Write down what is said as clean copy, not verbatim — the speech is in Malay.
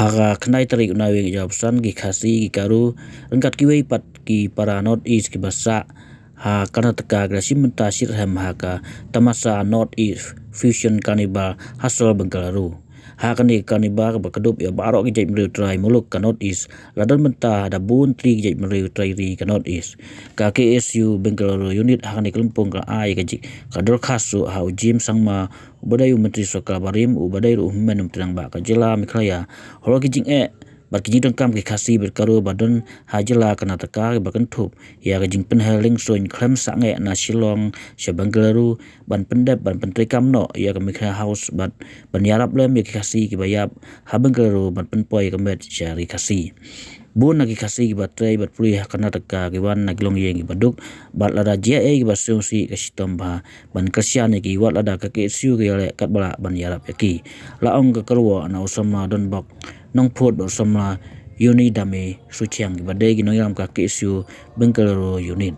Haga kenai tarik unaweng jawabsan gi khasi gi karu angkat ki wei pat ki para North East ki basa ha Karnataka grasim mentasir ham haka Tamsa North East Fusion Carnival hasol Bangaluru. Ha kani carnival ba kadup ya barok ki jai melu try muluk ka North East ladon menta da bun tri jai melu try ri ka North East ka KSU Bangaluru unit ha kani kelompong ka ai ka jik ka dor khasu ha ujim sangma ubadai menteri sokal barim ubadai menum tenang ba ka jela miklaya holo ki jing bat ki jing kam ki khasi berkaru badon ha jela Karnataka ba kan thup ya ka jing penheling soin khlem sange na Shillong se Bangaluru ban pendep ban pentri kam no ya ka mikha house bat ban yarap lem ya ki khasi ki bayap ha Bangaluru ban penpoi ka met syari khasi bun nagi khasi ki batrai bat puri ha Karnataka ki wan na glong yeng ki baduk bat lada jia ki basungsi ka sitom ba ban kasyan ki wat lada ka ke siu ki le kat bala ban yarap ki laong ka karwa na usama don bok nong phot do Samla uni dame suchiang ki badai ki nong yam ka ke siu Bangaluru unit.